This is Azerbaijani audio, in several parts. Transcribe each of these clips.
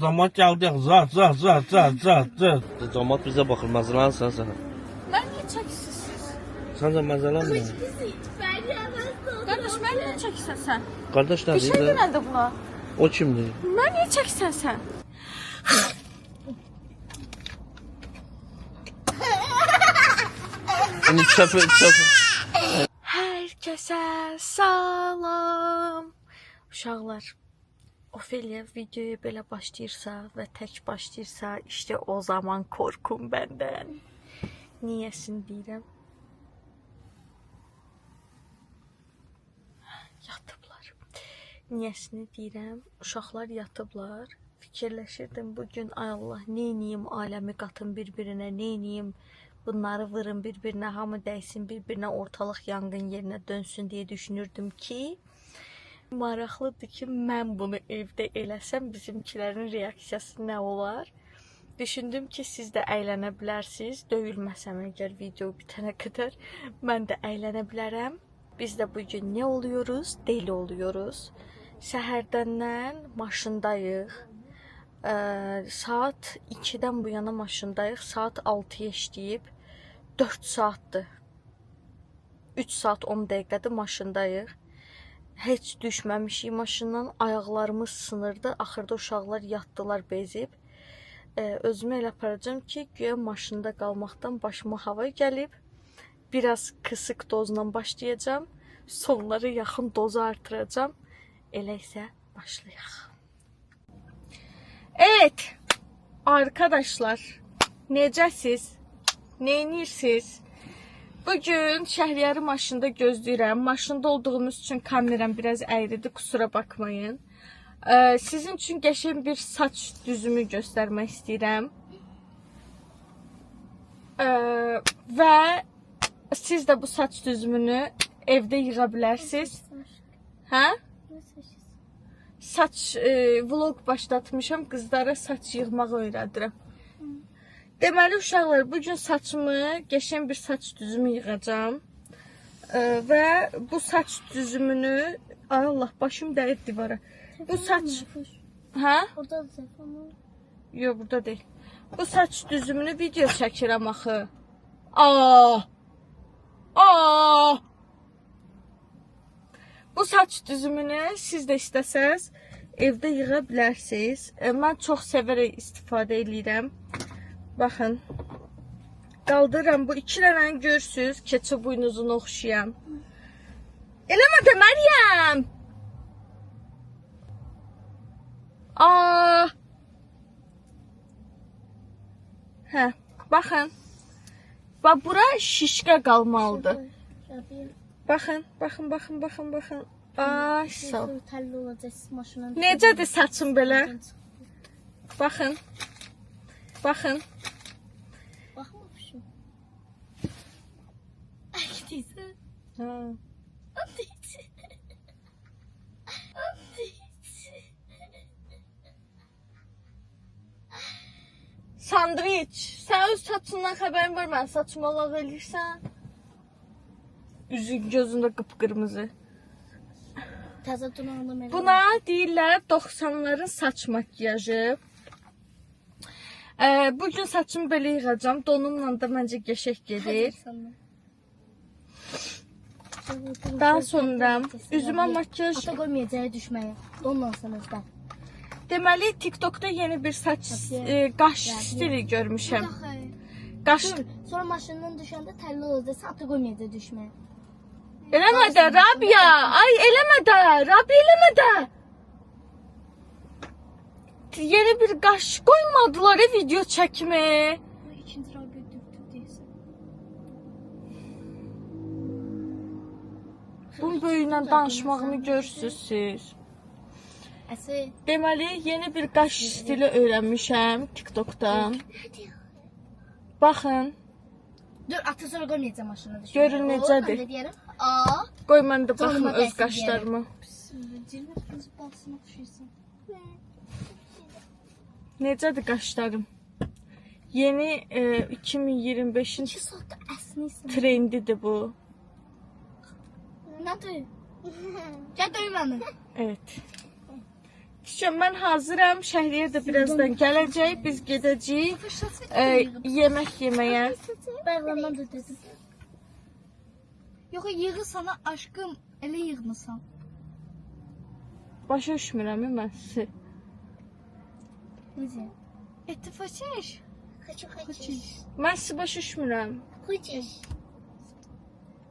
Damat geldi. Damat bize bakır. Məzələn sən. Mən niyə çəkirsiz? Sən də məzələnmə. Qardaş, mən niyə çəkirsən sən? Qardaş Bir şey nədir? demədi buna. O kimdir? Mən niyə çəkirsən sən? İndi çöpü. Hər kəsə salam. Uşaqlar, Ofeliya videoya belə başlayırsa və tək başlayırsa, işte o zaman korkun bəndən. Niyəsin deyirəm? Yatıblar. Niyəsini deyirəm? Uşaqlar yatıblar. Fikirləşirdim bugün, ay Allah, neyniyim aləmi qatın bir-birinə, neyniyim bunları vırın bir-birinə, hamı dəysin bir-birinə, ortalıq yangın yerinə dönsün deyə düşünürdüm ki, maraqlıdır ki, mən bunu evdə eləsəm bizimkilərin reaksiyası nə olar? Düşündüm ki, siz də əylənə bilərsiniz. Döyülməsəm əgər video bitənə qədər mən də əylənə bilərəm. Biz də bugün nə oluyoruz? Deli oluyoruz. Səhərdəndən maşındayıq. Saat 2-dən bu yana maşındayıq. Saat 6-ya işləyib. 4 saatdır. 3 saat 10 dəqiqədir maşındayıq. Heç düşməmişik maşından. Ayaqlarımız sınırdı. Axırda uşaqlar yatdılar bezib. Özümü elə aparacağım ki, güya maşında qalmaqdan başıma hava gəlib. Biraz kısık dozla başlayacağım. Sonları yaxın dozu artıracağım. Elə isə başlayaq. Evet, arkadaşlar, necəsiz? Neyinirsiniz? Bugün Şəhriyarı maşında gözləyirəm. Maşında olduğumuz üçün kameram biraz əyridir, kusura bakmayın. Sizin üçün qəşəng bir saç düzümü göstərmək istəyirəm. Və siz də bu saç düzümünü evdə yığa bilərsiniz. Hə? Saç vlog başlatmışam, qızlara saç yığmaq öyrədirəm. Deməli uşaqlar, bugün saçımı, qəşəng bir saç düzümü yığacağım. Və bu saç düzümünü, ay Allah, başım dəyir divara. Bu saç... Hə? Orada da telefon var. Yox, burada deyil. Bu saç düzümünü video çəkirəm axı. Bu saç düzümünü siz də istəsəz evdə yığa bilərsiniz. Mən çox sevərək istifadə edirəm. Baxın. Qaldırıram, bu iki dənəni görürsünüz. Keçi buynuzunu oxşayan. Eləmə də Məryəm! Hə, baxın. Bax, bura şişqə qalmalıdır. Baxın. Ay, sağ ol. Necədir saçım belə? Baxın. Baxmamışım. Ay, deyirsən. Hə. Sandviç, sən öz saçından xəbərin var, mən saçımı lağ eləyirsən. Üzün gözündə qıpqırmızı. Təzə dünanlı mənə. Buna deyirlər 90'ların saç makyajı. Bugün saçımı belə yığacağım. Donumla da məncə qəşəng gedir. Daha sonra üzümə makyaj... Ata qoymayacaq düşməyə. Donla sən özdən. Deməli, TikTok'da yeni bir saç qaş stili görmüşəm. Qaş... Sonra maşından düşəndə təlli olacaq. Ata qoymayacaq düşməyə. Eləmə də, Rabia! Ay, eləmə də! Rabia, eləmə də! Yeni bir qaş qoymadılar video çəkməyə. Bu ikinci Rabia döktük deyəsən. Bunun böyüylə danışmağını görürsünüz siz. Deməli, yeni bir qaş stili öyrənmişəm TikTok'dan. Baxın. Dur, ata sonra qoymayacaq maşına düşməyə. Görün necədir. Mən də deyərəm. Qoy mən də baxım öz qaşlarıma. Necədir qaşlarım? Yeni 2025'in trendidir bu. Nədir? Gəl döyməni. Evet. Çiçəm, mən hazıram. Şəhriyə də birazdan gələcək. Biz gedəcəyik yemək yeməyə. Bayramdan da dedim. Yox, yığı sana aşkım, elə yığmısan. Başa düşmürəm mən sizi. Necə? Etdi façış. Façış. Mən sizi başa düşmürəm. Façış.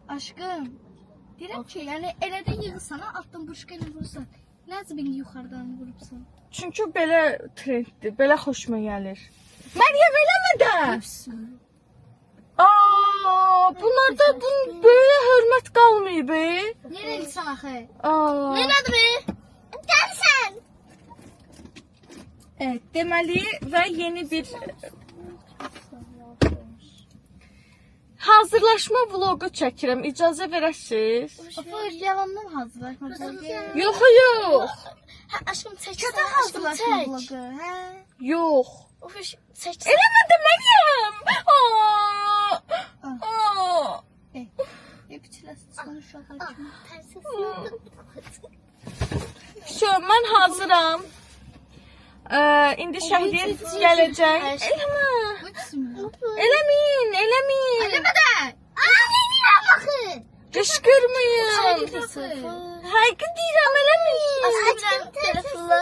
Aşkım. Deyirəm ki, yəni elə də yığı sana altdan buruşqa ilə vursan. Nəzbin yuxarıdan vurubsan. Çünki belə trenddir, belə xoşuma gəlir. Məryəm eləmə də. Bunlarda böyle hörmət qalmayıb. Nerə insan axı? Nədir be? Gəlsən. Evet, deməli və yeni bir hazırlaşma vlogu çəkirəm. İcazə verəsiniz? Afır, yalandan hazırlaşma. Yox, yox. Hə, aşkım çək. Kötə hazırlaşma vlogu, hə? Yox. Afır, çək. Eləmə də Məryəm. Bitirəsin, sonra uşaq kimi. Mən hazıram. İndi Şəhriyə gələcək. Eləmə. Eləməyin. Eləmə də. Neynirəm baxın. Qışqırmayın. Həqiqi deyirəm, eləməyin. Telefonla.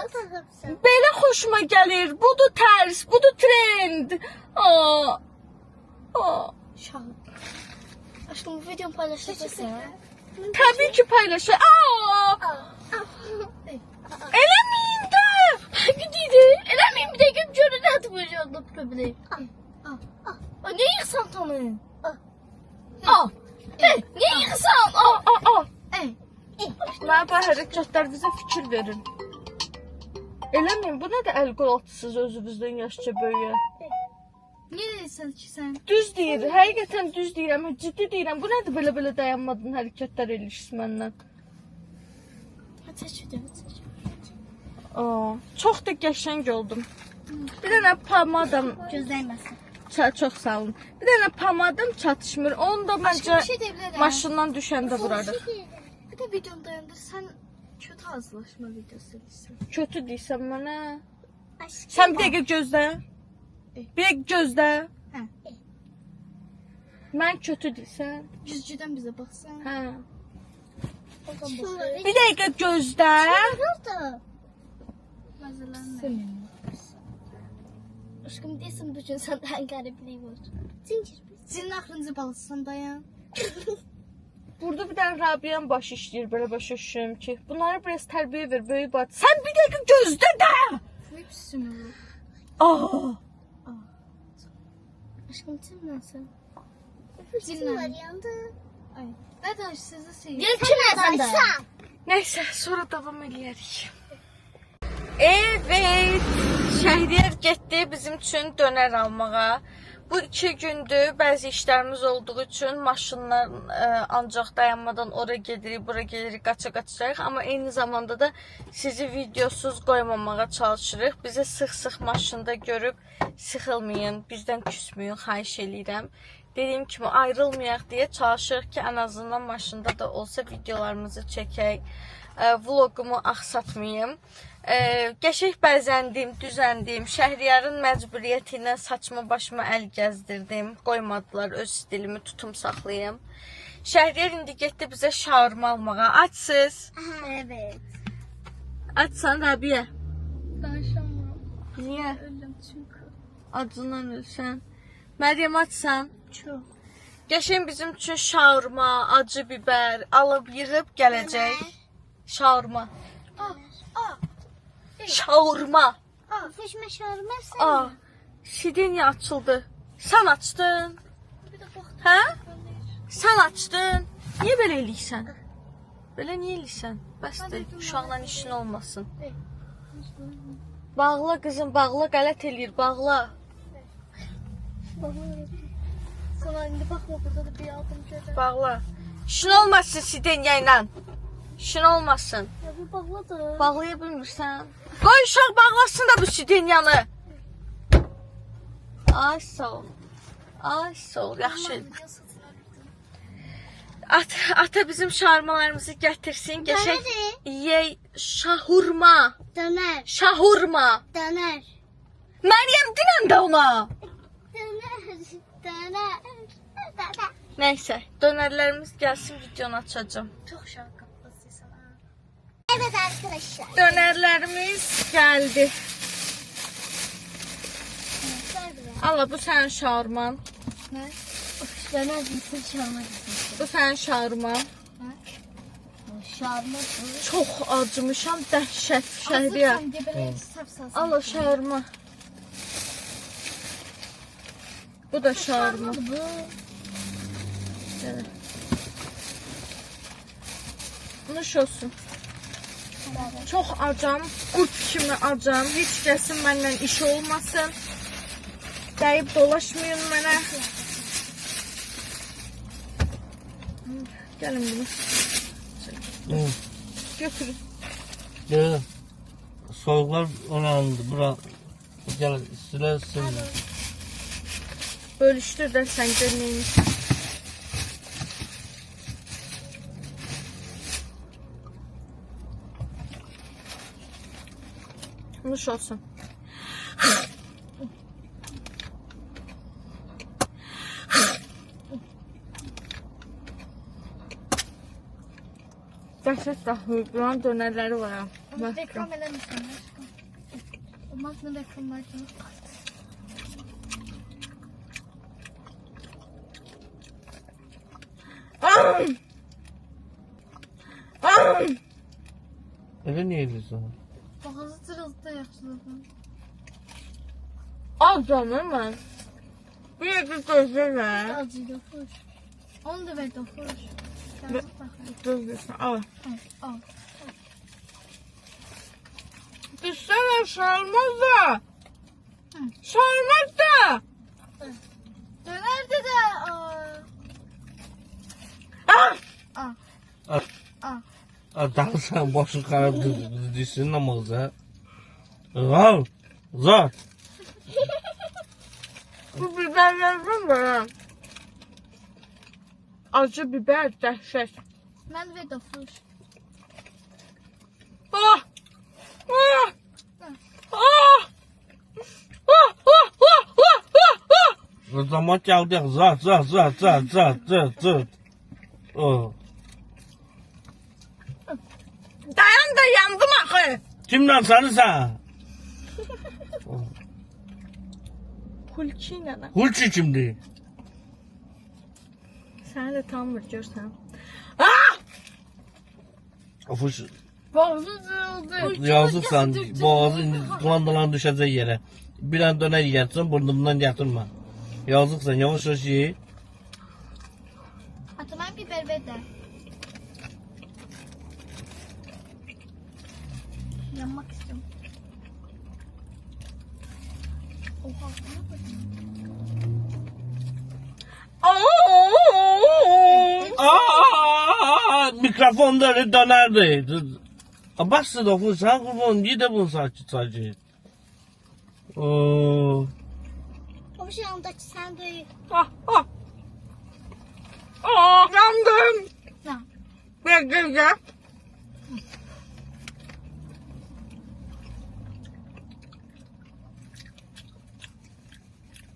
Belə xoşuma gəlir. Budur tərs, budur trend. Aşkım, bu videonu paylaşacaqsan. Təbii ki paylaşır. Eləməyin də. Həqiqi deyir. Eləməyim, bir dəqiqə görün nədir bu yolda problem. Ne yıxsan tanı? Ne yıxsan? Mənə bu hərəkətlərinizə fikir verin. Eləməyin, bu nədir əl qol atısınız özünüzdən yaşca böyüyə? Ne deyirsən ki sən? Düz deyir, həqiqətən düz deyirəm, ciddi deyirəm. Bu nədir belə dayanmadın hərəkətlər eləyirsiniz məndən? Çək. Çox da qəşəng oldum. Bir dənə pomadam, Gözləyməsin. çox sağ olun. Bir dənə pomadam çatışmır. Onu da məncə bir şey deyə bilərəm. maşından düşəndə vurarıq. Bir də videonu dayandır. Sən kötü hazırlaşma videosu eləyirsən. Kötü deyirsən mənə. Sən bir dəqiqə gözlə. Bir dəqiqə gözlə. Hə. Mən kötü deyirsən. Güzgüdən bizə baxsan. Hə. Bir Bir dəqiqə gözlə. Aşkım deyirsən bu gün səndən qəriblik var. Senin axırıncı balısın dayan. Burada bir dənə Rabiyan başı işləyir, belə başa düşürəm ki. Bunları biraz tərbiyə ver, böyük bacı. Sən bir dəqiqə gözlə də. Hepsi mi Aa! Aşkım kimləsən? Cinlən. Ay. Nə danışsınız siz? Kimləsən? Neyse, sonra davam eləyərik. Evet, Şəhriyar getdi bizim üçün dönər almağa. Bu 2 gündür bəzi işlərimiz olduğu üçün maşınlar ancaq dayanmadan oraya gedirik, buraya gedirik, qaça-qaçacaq. Amma eyni zamanda da sizi videosuz qoymamağa çalışırıq. Bizi sıx-sıx maşında görüb sıxılmayın, bizdən küsməyin, xahiş eləyirəm. Dediyim kimi ayrılmayaq deyə çalışırıq ki, ən azından maşında da olsa videolarımızı çəkək, vlogumu axsatmayım. Qəşəng bəzəndim, düzəndim, Şəhriyarın məcburiyyəti ilə saçma başıma əl gəzdirdim, qoymadılar öz stilimi tutum saxlayım. Şəhriyar indi getdi bizə şaurma almağa, açsız. Evet. Açsan Rabiyə. Danışamam. Niyə? Öldüm çünkü. Acından ölsən. Məryəm açsan. Çox. Qəşəng bizim üçün şaurma, acı biber alıb yığıb gələcək. Şaurma. Şaurma. Fışma şarmazsın. Şidenya açıldı. Sən açdın. Bir de bak. Hə? Sən açdın. Niyə belə eləyirsən? Belə niyə eləyirsən? Bəsdir, uşaqla işin olmasın. Bağla qızım, bağla, qələt eləyir, bağla. Sana indi bakma, burada da bir aldım görürüm. Bağla. İşin olmasın Sidenya ilə. İşin olmasın. Ya bir bağladı. Bağlaya bilmirsən. Qoy uşaq bağlasın da bu Sidenyanı. Ay sağ ol. Ay sağ ol, yaxşı. Ata bizim şarmalarımızı getirsin. Geçək Dönər. yey şahurma. Döner. Şahurma. Döner. Meryem dinən də ona. Döner. Döner. Döner. Neyse, dönerlerimiz gelsin, videonu açacağım. Çok şarkı basıyorsun ha. Evet arkadaşlar. Dönerlerimiz geldi. Ver bile. Allah, bu senin şarman. Ne? Of, döner gitsin şarma gitsin. Bu senin şarman. Şarma bu. Çok acımışam, dəhşət şəhriyə. Sen gebere sapsasın. Allah, şarma. Bu da şarma. Bu. Evet. Nuş olsun. Çox acam, qurt kimi acam. Heç kəsin məndən işi olmasın. Dəyib dolaşmayın mənə. Gəlin bunu. Hı. Götürün. Gel. Soğuklar orandı. Bura. Gel silersin. Bölüşdür də sən gör neymiş. Nuş olsun. Dəhşət daxil. Buranın dönərləri var ha. Reklam eləmişsin aşkım. Olmaz mı reklamlar kimi? Öyle niye ediyorsun? Boğazı cırıldı yaxşıladım. Al canım mən. Bir də gözləmə. Acı dokuş. Onu da ver dokuş. Gözləsən, al. Al. Düşsənə sarmaz da. Sarmaz da. Dönerdi de. Danışan boşu karab düşsün namazı. Al. Zor. Bu biberlərdən belə. Acı biber dəhşət. Ben ver dokuş. Ah! Ah! Ah! O zaman geldi. Zat. Oh. Dayan da yandım axı. Kimden sen? Pulki ilə. Hulçu kimdi? Səni də tanımır görsən. Ah! Fuş. Boğazı cırıldı. Yazıksan boğazın klandalan düşecek yere. Bir an döner yersin burnundan yatırma. Yazıksan yavaş yavaş ye. Atılan biber ver de. Yanmak istiyorum. Oha. Mikrofonda dönerdi. Bastı da fuş. Ha kurban iyi de bunu sadece. Oo. O şey andaki sen de. Ah! Ah! Ah! Yandım. Ne? Gel.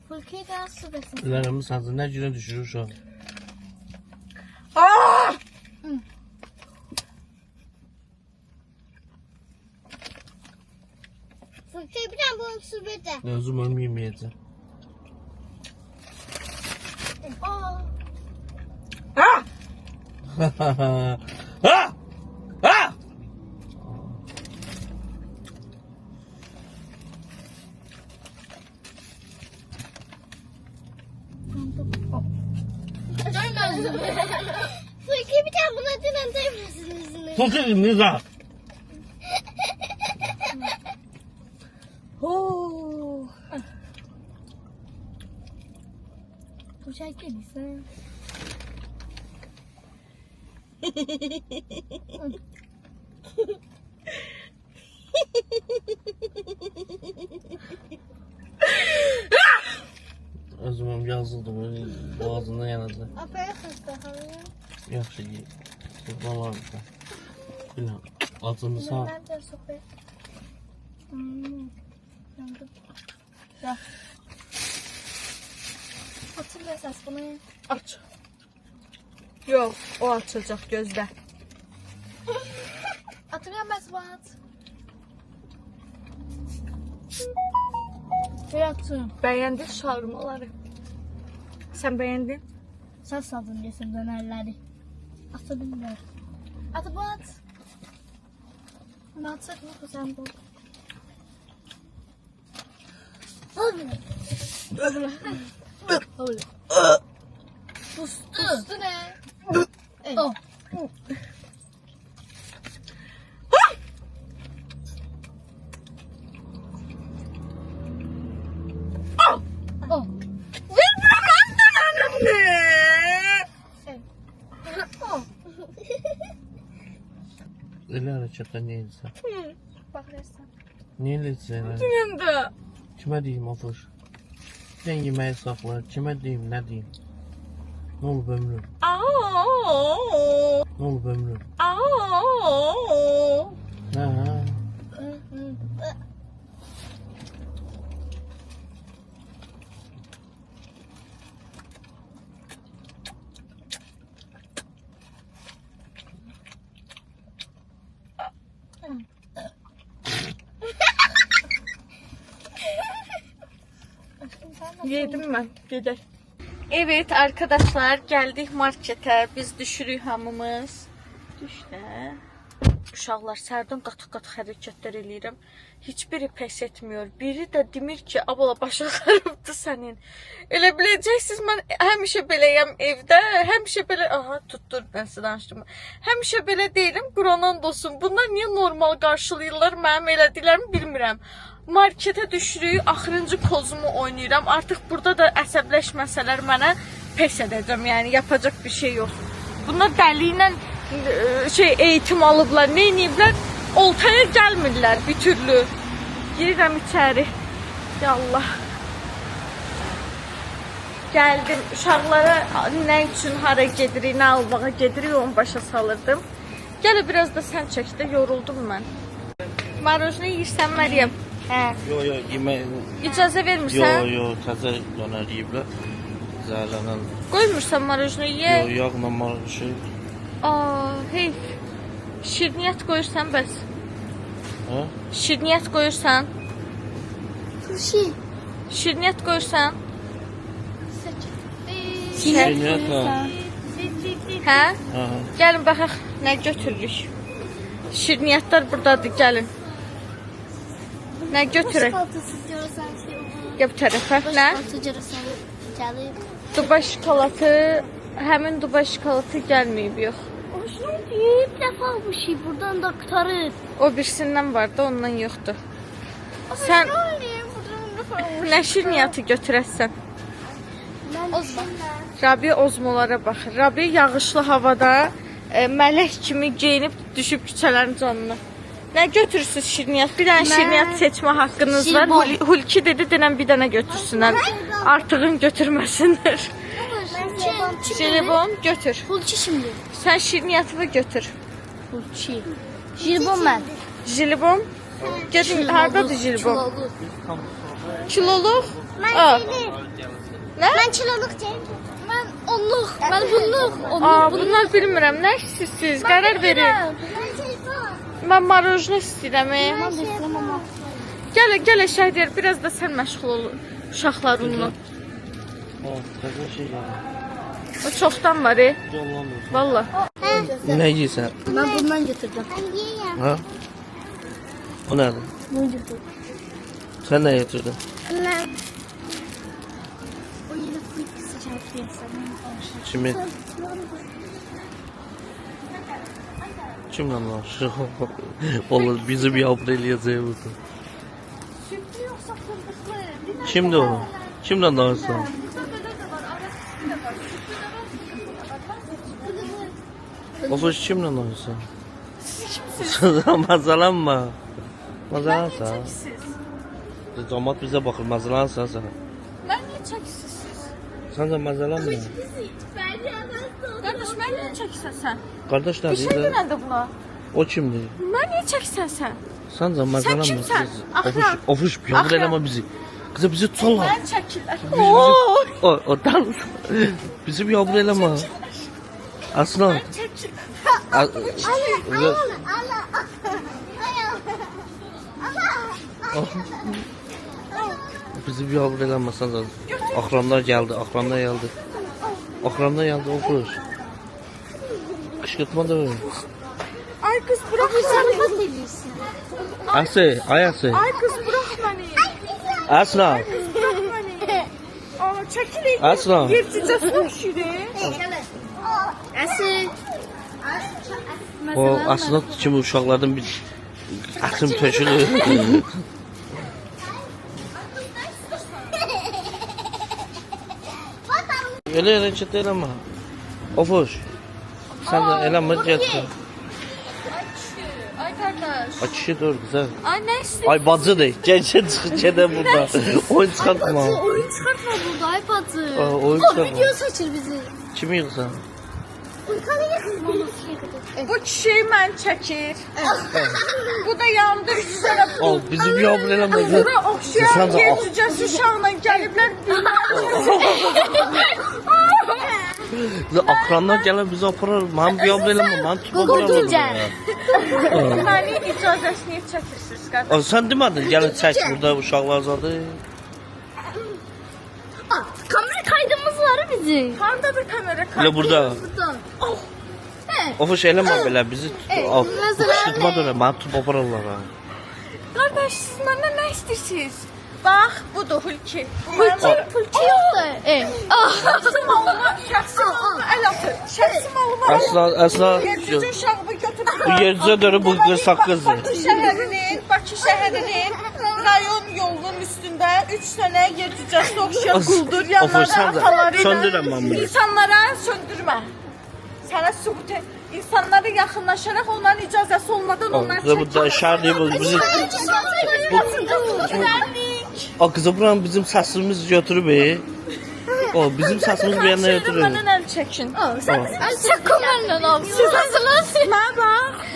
Fırkayı da su besin. Larımız hazır. Ne cüre düşürür şu an. Ah! Fırkayı bir tane bunun su ver de. Gözüm ölmeyeyim yiyeceğim. Aa. Ah! Ha! Ha! Fırkayı bir tane buna dilen değmesin yüzüne. Tutun Niza. Oh! Bu şey gelirse. Özümüm yazıldı böyle boğazından yanadı. Apaya hasta halıya. Yaxşı ye. Qurban olam. Bilmem. Acını sağ. Nerede sohbet? Yandım. Ya. Hatırla esas bunu. Aç. Yok, o açılacaq, gözlə. Hatırlayamaz Fuat. Hayatım. Bəyəndin şarmaları. Sən bəyəndin? Sen saldın diyorsun dönerleri. Atabilirler. Atı Fuat. Ne atsak mı kızım bu? Öyle. Öyle. Pustu ne? Oh. Oh. Elə hərəkətlər niyə edirsən? Bak resmen. Niyə edirsən elə? Yandı. Kimə deyim Afoş? Sən yeməyi saxla. Kimə deyim, nə deyim? Nə olub ömrüm? Nə olub ömrüm? Hə? Yedim mən, gedək. Evet arkadaşlar, geldik markete. Biz düşürük hamımız. Düş də. Uşaqlar sərdən qatıq-qatıq hərəkətlər eləyirəm. Heç biri pes etmiyor. Biri də demir ki, abla başa xarabdır sənin. Elə biləcəksiniz, mən həmişə beləyəm evdə. Həmişə belə... Aha, tutdur, mən sizə danışdım. Həmişə belə deyiləm, Quranan olsun. Bunlar niyə normal qarşılayırlar, mənim elədiklərimi bilmirəm. Markete düşürük, axırıncı kozumu oynayıram. Artıq burada da əsəbləşməsələr mənə pes edəcəm. Yəni, yapacaq bir şey yox. Bunlar dəli ilə eğitim alıblar, ne ediblər? Oltaya gəlmirlər bir türlü. Girirəm içəri. Ya Allah. Gəldim. Uşaqlara nə üçün hara gedirik, nə almağa gedirik, onu başa salırdım. Gələ biraz da sən çək də, yoruldum mən. Marojni yiyirsən Məryəm? Hə. Yo, yemək... İcazə vermirsən? Yo, təzə dönər yiyiblər. Zərləndən. Qoymursan marojni ye? Yo, yağla marojni. Heyf. Şirniyyat qoyursan bəs. Hə? Şirniyyat qoyursan. Turşi. Şirniyyat qoyursan. Şirniyyat ha. Hə? Hə. Gəlin baxaq nə götürürük. Şirniyyatlar buradadır, gəlin. Nə götürək? Başkaltısız görürsen şey olur. Ya bu tərəfə, nə? Başkaltı görürsen gelip. Dubai şokolatı, həmin Dubai şokolatı gəlməyib, yox. Hoşuna bir defa bu şey buradan da kurtarır. O birisindən var da, ondan yoxdur. Sən nə şirniyyatı götürəsən? Ozma. Rabi ozmolara baxır. Rabi yağışlı havada mələk kimi geyinib düşüb küçələrin canına. Nə götürürsünüz şirniyyat? Bir dənə şirniyyat seçmə haqqınız var. Hulki dedi, denən bir dənə götürsünlər. Artığın götürməsinlər. Jelibon götür. Hulçi şimdi. Sən şirniyyatını götür. Hulçi. Jelibon ben. Jelibon. Gedin, hardadır jelibon? Kiloluq? Al. Nə? Ben kiloluk değil. Ben onluk. Ben bunluk. Bunlar bilmirəm. Nə istəyirsiniz? Qərar verin. Mən marojni istəyirəm. Ben de istemem ama. Gələ Şəhdiyar, biraz da sən məşğul ol uşaqlarınla. Təzə şey gəlir. O çoxdan var, Yollandır. Valla. Nə yeyirsən? Ben bundan getirdim. Ben yiyeyim. Ha? O nədir? Bunu getirdim. Sən nə getirdin? Ben. O yine fık sıcak yiyesem. Kimi? Kimlə danışır? Olur, bizi bir abr eləyəcək. Sütlü yoksa fındıklı. Kimdir o? Kimlə danışsan? Ofuş kimlə danışsan? Mazalanma. Mazalansan. Cəmat bizə baxır, mazalansan sən. Mən niyə çəkisiz? Sen de mazalanma. Qardaş, mən niyə çəksən sən? Kardeş Bir şey nerede? demədi buna. O kimdi? Mən niyə çəksən sən? Sen de mazalanma. Sen kimsen? Ahram. Ofuş bir yavru eleme bizi. Kızım bizi tutarlar. Mən çəkirlər. O dar. Bizi bir yavru eleme. Aslan. Bizi bir yavru eleme sen de. Akranlar geldi. Akranlar geldi ofuş. Kışkırtma da öyle. Ay qız, bırax məni. Asi, ayası. Ay qız, bırax məni. Aslan. Bırax məni. Aa, çəkilik. Aslan. Yercicəsi oxşuyur. Əsl. O aslında kimi uşaqlardan bir atım tökülür. Elə hərəkət eləmə. Ofuş. Sən də eləmə getsin. Ay qardaş. Ay kişi dur güzel. Ay nə istəyirsən? Ay bacıdır. Gəlsin çıxır gedə burada. Oyun çıxartma. Oyun çıkartma burada iPad'ı. Aa, oyun O çıkartma. video seçir bizi. Kimi yığsan? Bu kişi mən çəkir. Bu da yanında 3 dənə Al bizi bir yavru eləmə. bura oxşayan Sən də al. yercicəsi uşaqla gəliblər. Akranlar gələr bizi aparar. Mən bir yavru eləmə. Mən tutma Google-ca. Məni icazəsini çəkirsiniz qardaş. Sən demədin gəlin çək burada uşaqlar zadı. Kamera kaydımız var bizim. Hardadır kamera Elə kaydı? burada. Buradan. Ofuş eləmə belə bizi al. mesela Tutma dönə. Mən tutub apararlar ha. Qardaş, siz məndən nə istəyirsiniz? Bax, budur Hulki. Pulki yok da. Şəxsi malına, şəxsi malına əl atır. Şəxsi malına Əsla yercicə uşağımı götürüb. bu yercə dönüb bu qırsaq qızdır. Bakı şəhərinin rayon yolunun üstündə 3 dənə yercicəsi oxşayan quldur Ofuş yanlarda sən də ataları söndürəm mən bunu. İnsanlara söndürmə. Sənə sübut et. İnsanlara yaxınlaşaraq onların icazəsi olmadan onları Bu da şəhər bu bizi o qızı buranın bizim səsimiz götürüb. O bizim səsimiz bir yana götürüb. Məndən əl çəkin. Sen kameranla ne yapıyorsun?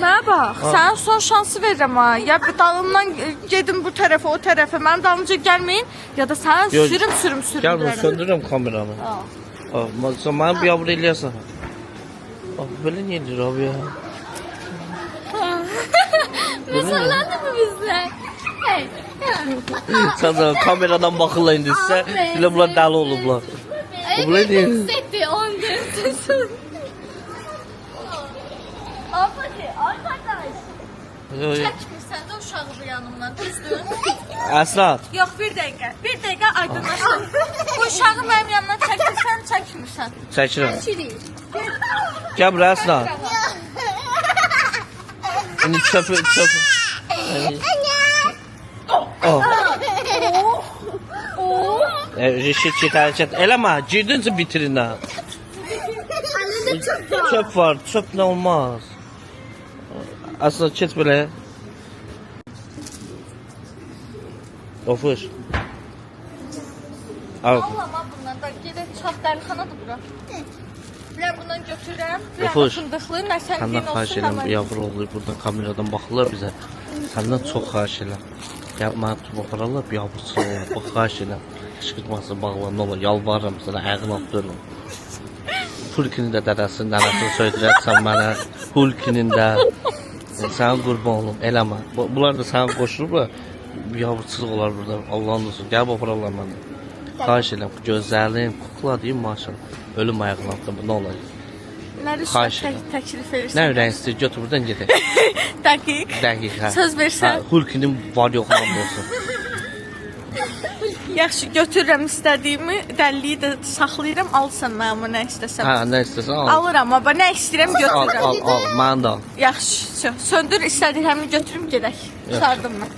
Mənə bax. Sənə son şansı verirəm ha. Ya bir dalımdan gedin bu tərəfə, o tərəfə. Mənim dalımca gəlməyin ya da səni Yox, sürüm Gəl bunu söndürürəm kameranı. Sən mənə bir yavru eləyəsən. Böyle niye edir abi ya? Meselendi mi bizle? Hey. Sen de kameradan bakırlar indi size. Bile bunlar deli olublar. Bu ne diyor? Hissetti 10 gün. Abadi, arkadaş. Çəkmirsən də uşağı bu yanımdan, düzdür? Əsla. Yox, bir dəqiqə. Bir dəqiqə aydınlaşdır. Bu uşağı mənim yanımdan çəkirsən, çəkmirsən. Çəkirəm. Çiri. Gəl buraya Əsla. İndi çöpü. Oh. Reşit hərəkət. Eləmə, girdincə bitirin ha. Elinde çok var. Çöp var, çöp nə olmaz. Əsla keç belə. Ofuş. Al. Allah'ım bundan da gedək çap dəlixanadır bura. Mən bundan götürürəm. Ofuş. Fındıqlı, məsəlliyin Səndən olsun. xahiş edirəm, yavru olur, buradan kameradan baxırlar bizə. Səndən çox xahiş edirəm. Gəl mənə tutub apararlar, bir yavrusu olur. Bax, xahiş edirəm. Qışqırtması bağlan, nə olur, yalvarıram sənə, ayağını atdırım. Hulkinin də dədəsinin nənəsini söydürərsən mənə. Hulkinin də. Sənin qurban olum, eləmə. Bunlar da sənə qoşulublar. Bir yavruçuluq olar burada, Allah'ın olsun. Gəl apararlar mənə. Xahiş edirəm, gözəlin, kukla deyim maşallah. Ölüm ayağını atdım, nə olacaq? Nə Xahiş rüşvət edirəm. təklif edirsən? Nə ürəyin istəyir, götür buradan gedək. Dəqiq. Dəqiq, hə. Söz versən. Hə, Hulkinin var yoxlan olsun. Yaxşı, götürürəm istədiyimi, dəlliyi də saxlayıram, alsan mənim nə istəsəm. Hə, nə istəsən al. Alıram, amma nə istəyirəm Al, götürürəm. al, al, mən də al. Yaxşı, söndür istədiyimi götürüm gedək. Sardım mən.